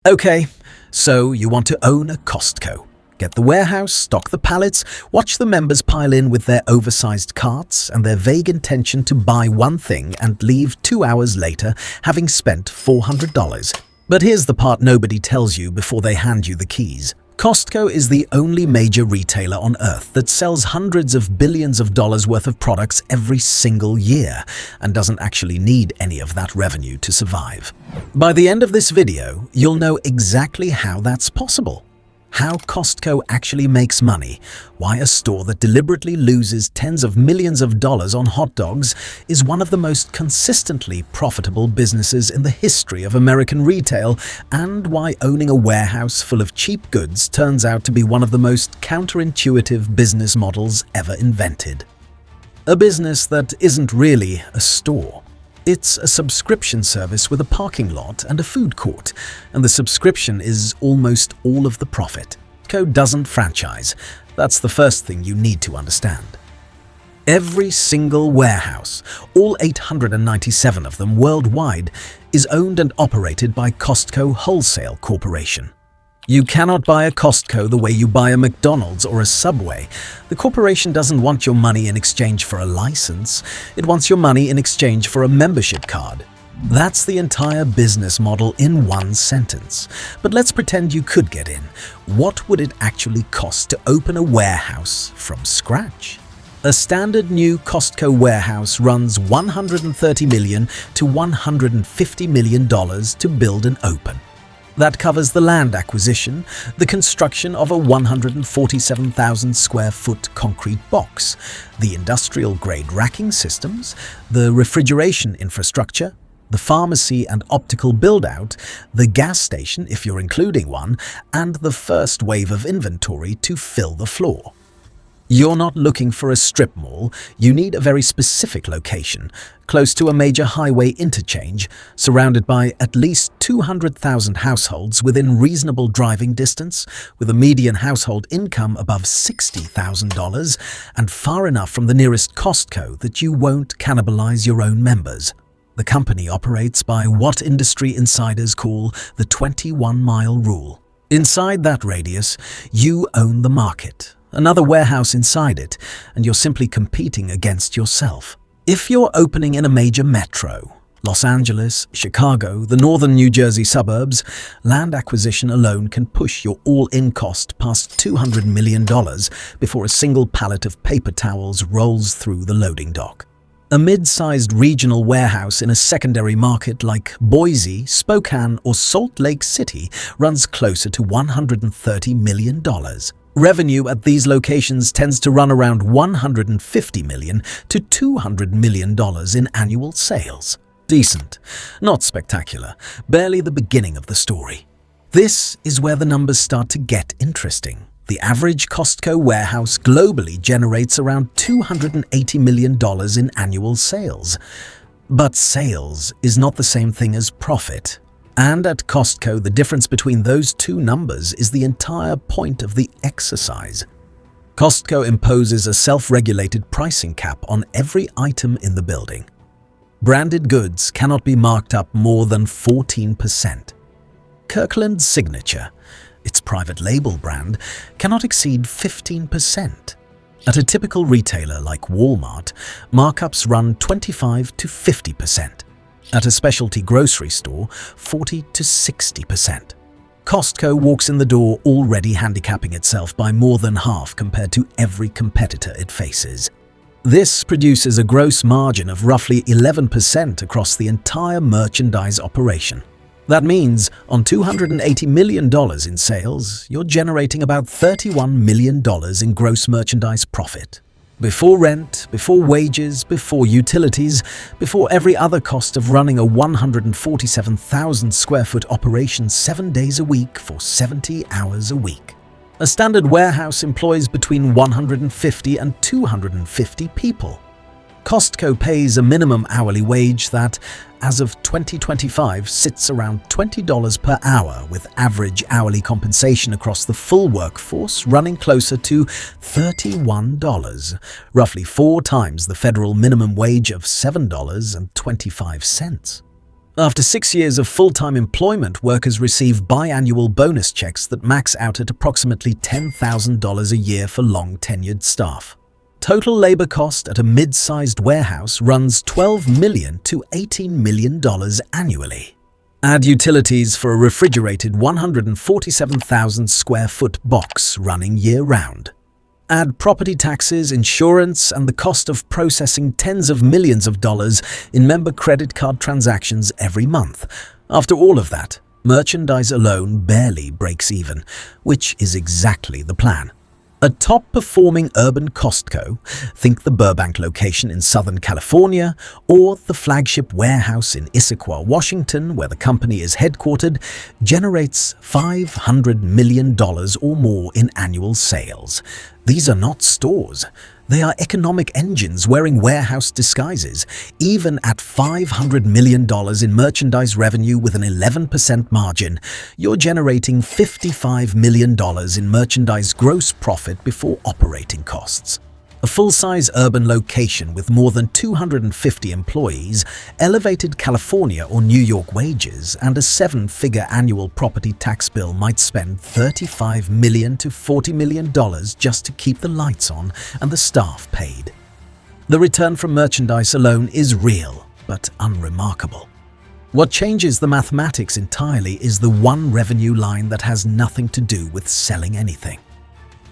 Okay, so you want to own a Costco. Get the warehouse, stock the pallets, watch the members pile in with their oversized carts and their vague intention to buy one thing and leave 2 hours later having spent $400. But here's the part nobody tells you before they hand you the keys. Costco is the only major retailer on Earth that sells hundreds of billions of dollars worth of products every single year and doesn't actually need any of that revenue to survive. By the end of this video, you'll know exactly how that's possible. How Costco actually makes money, why a store that deliberately loses tens of millions of dollars on hot dogs is one of the most consistently profitable businesses in the history of American retail, and why owning a warehouse full of cheap goods turns out to be one of the most counterintuitive business models ever invented. A business that isn't really a store. It's a subscription service with a parking lot and a food court, and the subscription is almost all of the profit. Costco doesn't franchise. That's the first thing you need to understand. Every single warehouse, all 897 of them worldwide, is owned and operated by Costco Wholesale Corporation. You cannot buy a Costco the way you buy a McDonald's or a Subway. The corporation doesn't want your money in exchange for a license. It wants your money in exchange for a membership card. That's the entire business model in one sentence. But let's pretend you could get in. What would it actually cost to open a warehouse from scratch? A standard new Costco warehouse runs $130 million to $150 million to build and open. That covers the land acquisition, the construction of a 147,000 square foot concrete box, the industrial-grade racking systems, the refrigeration infrastructure, the pharmacy and optical build-out, the gas station if you're including one, and the first wave of inventory to fill the floor. You're not looking for a strip mall, you need a very specific location, close to a major highway interchange, surrounded by at least 200,000 households within reasonable driving distance, with a median household income above $60,000, and far enough from the nearest Costco that you won't cannibalize your own members. The company operates by what industry insiders call the 21-mile rule. Inside that radius, you own the market. Another warehouse inside it, and you're simply competing against yourself. If you're opening in a major metro, Los Angeles, Chicago, the northern New Jersey suburbs, land acquisition alone can push your all-in cost past $200 million before a single pallet of paper towels rolls through the loading dock. A mid-sized regional warehouse in a secondary market like Boise, Spokane, or Salt Lake City runs closer to $130 million. Revenue at these locations tends to run around $150 million to $200 million in annual sales. Decent, not spectacular, barely the beginning of the story. This is where the numbers start to get interesting. The average Costco warehouse globally generates around $280 million in annual sales. But sales is not the same thing as profit. And at Costco, the difference between those two numbers is the entire point of the exercise. Costco imposes a self-regulated pricing cap on every item in the building. Branded goods cannot be marked up more than 14%. Kirkland's Signature, its private label brand, cannot exceed 15%. At a typical retailer like Walmart, markups run 25 to 50%. At a specialty grocery store, 40 to 60%. Costco walks in the door already handicapping itself by more than half compared to every competitor it faces. This produces a gross margin of roughly 11% across the entire merchandise operation. That means, on $280 million in sales, you're generating about $31 million in gross merchandise profit. Before rent, before wages, before utilities, before every other cost of running a 147,000 square foot operation 7 days a week for 70 hours a week. A standard warehouse employs between 150 and 250 people. Costco pays a minimum hourly wage that, as of 2025, sits around $20 per hour, with average hourly compensation across the full workforce running closer to $31, roughly 4 times the federal minimum wage of $7.25. After 6 years of full-time employment, workers receive biannual bonus checks that max out at approximately $10,000 a year for long-tenured staff. Total labor cost at a mid-sized warehouse runs $12 million to $18 million annually. Add utilities for a refrigerated 147,000 square foot box running year-round. Add property taxes, insurance, and the cost of processing tens of millions of dollars in member credit card transactions every month. After all of that, merchandise alone barely breaks even, which is exactly the plan. A top-performing urban Costco, think the Burbank location in Southern California, or the flagship warehouse in Issaquah, Washington, where the company is headquartered, generates $500 million or more in annual sales. These are not stores. They are economic engines wearing warehouse disguises. Even at $500 million in merchandise revenue with an 11% margin, you're generating $55 million in merchandise gross profit before operating costs. A full-size urban location with more than 250 employees, elevated California or New York wages, and a 7-figure annual property tax bill might spend $35 million to $40 million just to keep the lights on and the staff paid. The return from merchandise alone is real, but unremarkable. What changes the mathematics entirely is the one revenue line that has nothing to do with selling anything: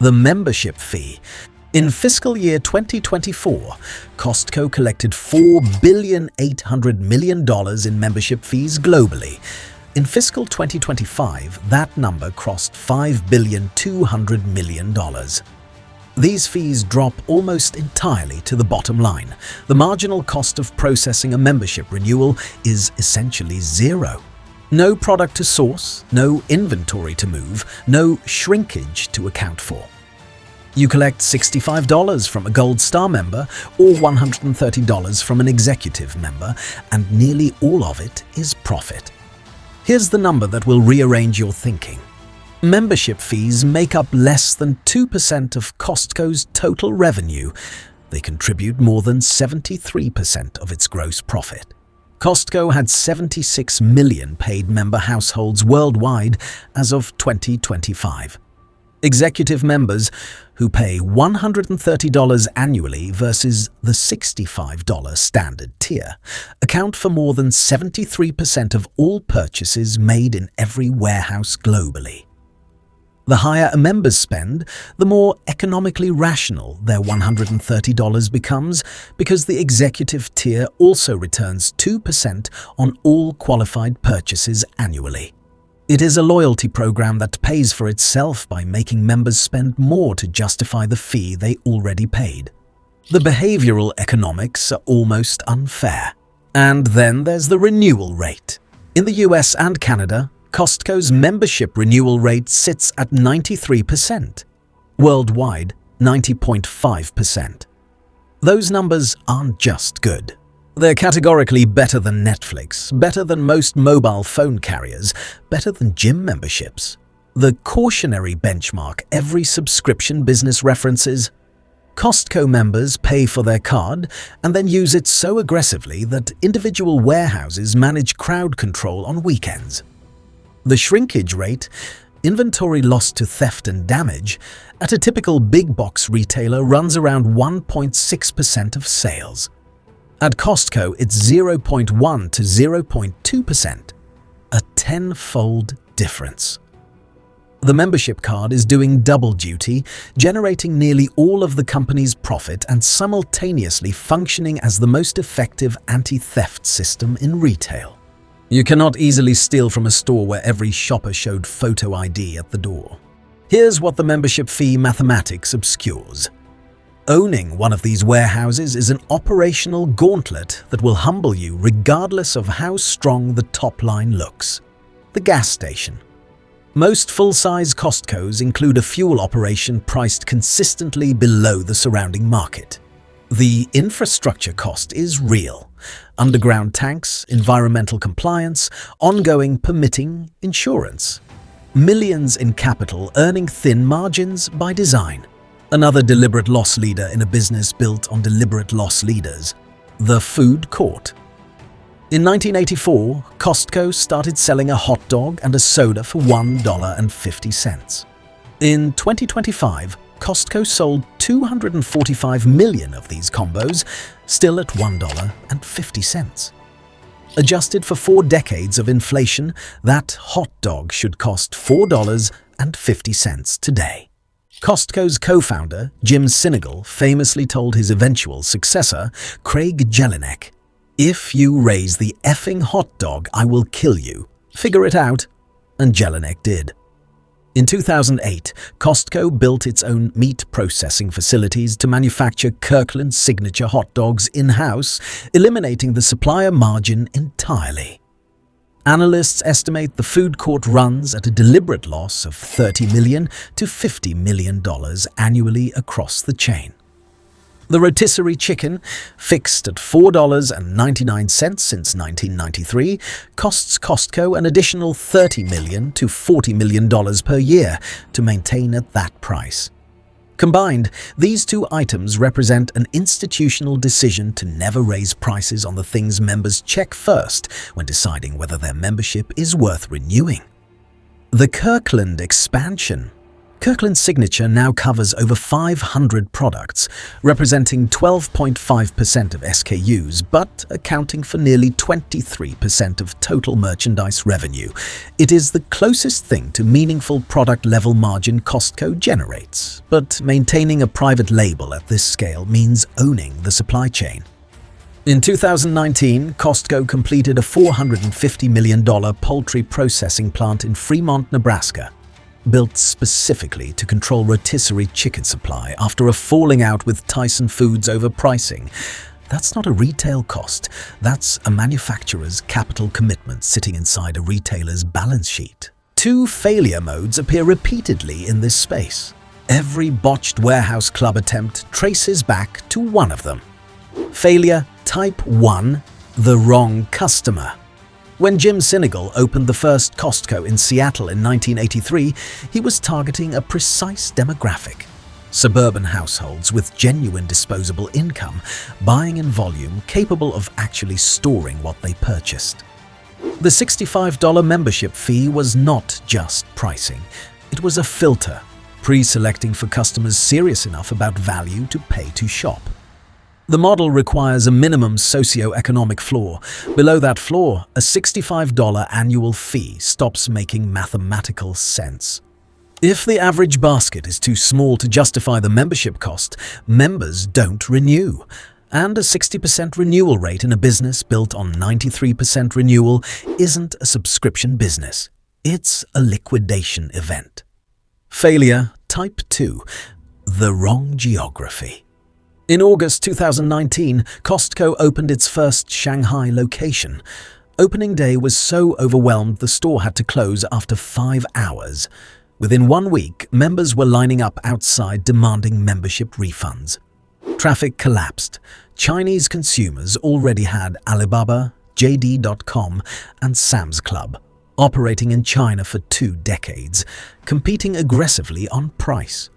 the membership fee. In fiscal year 2024, Costco collected $4.8 billion in membership fees globally. In fiscal 2025, that number crossed $5.2 billion. These fees drop almost entirely to the bottom line. The marginal cost of processing a membership renewal is essentially zero. No product to source, no inventory to move, no shrinkage to account for. You collect $65 from a Gold Star member or $130 from an executive member, and nearly all of it is profit. Here's the number that will rearrange your thinking. Membership fees make up less than 2% of Costco's total revenue. They contribute more than 73% of its gross profit. Costco had 76 million paid member households worldwide as of 2025. Executive members, who pay $130 annually versus the $65 standard tier, account for more than 73% of all purchases made in every warehouse globally. The higher a member's spend, the more economically rational their $130 becomes, because the executive tier also returns 2% on all qualified purchases annually. It is a loyalty program that pays for itself by making members spend more to justify the fee they already paid. The behavioral economics are almost unfair. And then there's the renewal rate. In the US and Canada, Costco's membership renewal rate sits at 93%. Worldwide, 90.5%. Those numbers aren't just good. They're categorically better than Netflix, better than most mobile phone carriers, better than gym memberships. The cautionary benchmark every subscription business references: Costco members pay for their card and then use it so aggressively that individual warehouses manage crowd control on weekends. The shrinkage rate, inventory lost to theft and damage, at a typical big box retailer runs around 1.6% of sales. At Costco, it's 0.1 to 0.2%, a tenfold difference. The membership card is doing double duty, generating nearly all of the company's profit and simultaneously functioning as the most effective anti-theft system in retail. You cannot easily steal from a store where every shopper showed photo ID at the door. Here's what the membership fee mathematics obscures. Owning one of these warehouses is an operational gauntlet that will humble you regardless of how strong the top line looks. The gas station. Most full-size Costcos include a fuel operation priced consistently below the surrounding market. The infrastructure cost is real. Underground tanks, environmental compliance, ongoing permitting, insurance. Millions in capital earning thin margins by design. Another deliberate loss leader in a business built on deliberate loss leaders: the food court. In 1984, Costco started selling a hot dog and a soda for $1.50. In 2025, Costco sold 245 million of these combos, still at $1.50. Adjusted for 4 decades of inflation, that hot dog should cost $4.50 today. Costco's co-founder, Jim Sinegal, famously told his eventual successor, Craig Jelinek, "If you raise the effing hot dog, I will kill you. Figure it out." And Jelinek did. In 2008, Costco built its own meat processing facilities to manufacture Kirkland signature hot dogs in-house, eliminating the supplier margin entirely. Analysts estimate the food court runs at a deliberate loss of $30 million to $50 million annually across the chain. The rotisserie chicken, fixed at $4.99 since 1993, costs Costco an additional $30 million to $40 million per year to maintain at that price. Combined, these two items represent an institutional decision to never raise prices on the things members check first when deciding whether their membership is worth renewing. The Kirkland expansion. Kirkland Signature now covers over 500 products, representing 12.5% of SKUs, but accounting for nearly 23% of total merchandise revenue. It is the closest thing to meaningful product-level margin Costco generates, but maintaining a private label at this scale means owning the supply chain. In 2019, Costco completed a $450 million poultry processing plant in Fremont, Nebraska, built specifically to control rotisserie chicken supply after a falling out with Tyson Foods over pricing. That's not a retail cost, that's a manufacturer's capital commitment sitting inside a retailer's balance sheet. 2 failure modes appear repeatedly in this space. Every botched warehouse club attempt traces back to one of them. Failure Type 1, the wrong customer. When Jim Sinegal opened the first Costco in Seattle in 1983, he was targeting a precise demographic: suburban households with genuine disposable income, buying in volume, capable of actually storing what they purchased. The $65 membership fee was not just pricing. It was a filter, pre-selecting for customers serious enough about value to pay to shop. The model requires a minimum socio-economic floor. Below that floor, a $65 annual fee stops making mathematical sense. If the average basket is too small to justify the membership cost, members don't renew. And a 60% renewal rate in a business built on 93% renewal isn't a subscription business. It's a liquidation event. Failure Type 2, the wrong geography. In August 2019, Costco opened its first Shanghai location. Opening day was so overwhelmed the store had to close after 5 hours. Within 1 week, members were lining up outside demanding membership refunds. Traffic collapsed. Chinese consumers already had Alibaba, JD.com, and Sam's Club, operating in China for 2 decades, competing aggressively on price.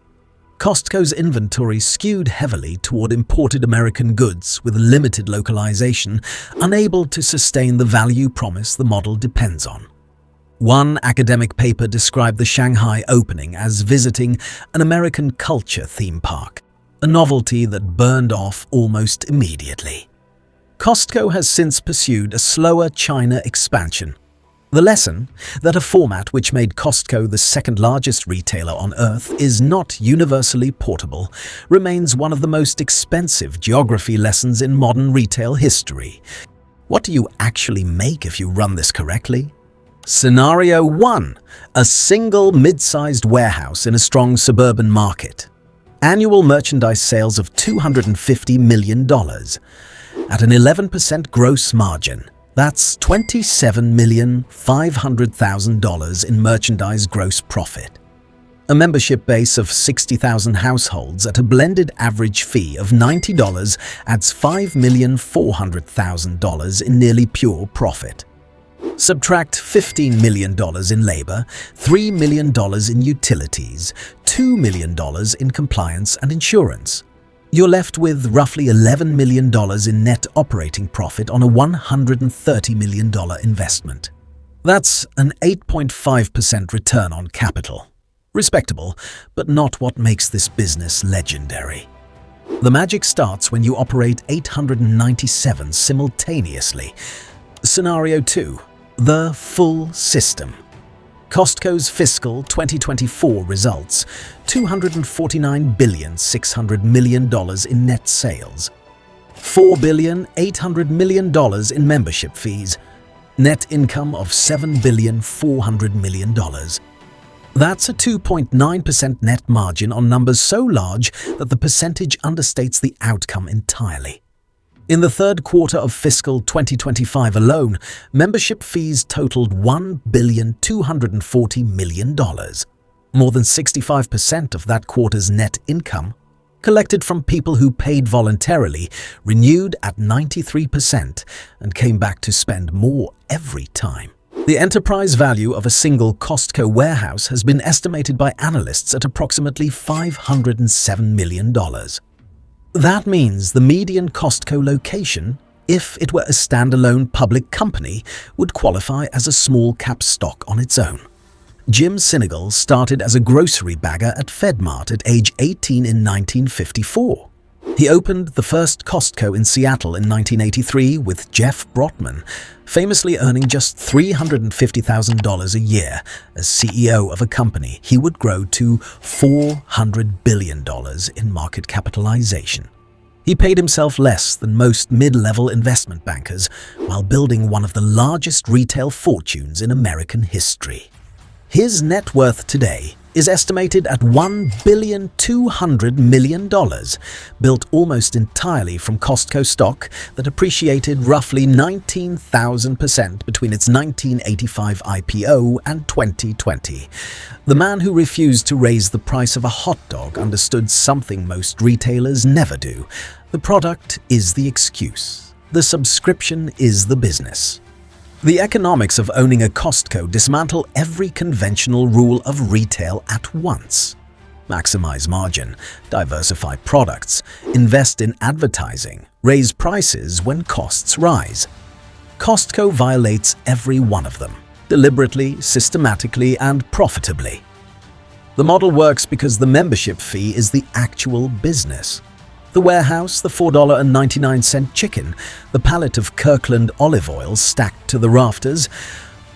Costco's inventory skewed heavily toward imported American goods with limited localization, unable to sustain the value promise the model depends on. One academic paper described the Shanghai opening as visiting an American culture theme park, a novelty that burned off almost immediately. Costco has since pursued a slower China expansion. The lesson, that a format which made Costco the second largest retailer on Earth is not universally portable, remains one of the most expensive geography lessons in modern retail history. What do you actually make if you run this correctly? Scenario 1. A single mid-sized warehouse in a strong suburban market. Annual merchandise sales of $250 million. At an 11% gross margin. That's $27,500,000 in merchandise gross profit. A membership base of 60,000 households at a blended average fee of $90 adds $5,400,000 in nearly pure profit. Subtract $15 million in labor, $3 million in utilities, $2 million in compliance and insurance. You're left with roughly $11 million in net operating profit on a $130 million investment. That's an 8.5% return on capital. Respectable, but not what makes this business legendary. The magic starts when you operate 897 simultaneously. Scenario 2. The full system. Costco's fiscal 2024 results: $249.6 billion in net sales, $4.8 billion in membership fees, net income of $7.4 billion. That's a 2.9% net margin on numbers so large that the percentage understates the outcome entirely. In the third quarter of fiscal 2025 alone, membership fees totaled $1.240 billion. More than 65% of that quarter's net income, collected from people who paid voluntarily, renewed at 93% and came back to spend more every time. The enterprise value of a single Costco warehouse has been estimated by analysts at approximately $507 million. That means the median Costco location, if it were a standalone public company, would qualify as a small-cap stock on its own. Jim Sinegal started as a grocery bagger at FedMart at age 18 in 1954. He opened the first Costco in Seattle in 1983 with Jeff Brotman, famously earning just $350,000 a year as CEO of a company he would grow to $400 billion in market capitalization. He paid himself less than most mid-level investment bankers while building one of the largest retail fortunes in American history. His net worth today is estimated at $1.2 billion, built almost entirely from Costco stock that appreciated roughly 19,000% between its 1985 IPO and 2020. The man who refused to raise the price of a hot dog understood something most retailers never do. The product is the excuse. The subscription is the business. The economics of owning a Costco dismantle every conventional rule of retail at once. Maximize margin, diversify products, invest in advertising, raise prices when costs rise. Costco violates every one of them, deliberately, systematically, and profitably. The model works because the membership fee is the actual business. The warehouse, the $4.99 chicken, the pallet of Kirkland olive oil stacked to the rafters,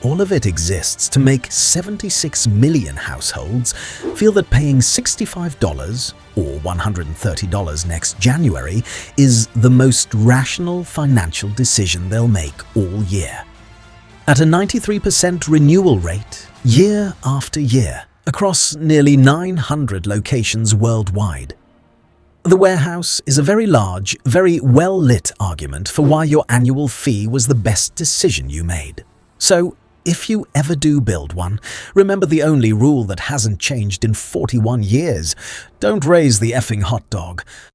all of it exists to make 76 million households feel that paying $65 or $130 next January is the most rational financial decision they'll make all year. At a 93% renewal rate, year after year, across nearly 900 locations worldwide. The warehouse is a very large, very well-lit argument for why your annual fee was the best decision you made. So, if you ever do build one, remember the only rule that hasn't changed in 41 years. Don't raise the effing hot dog.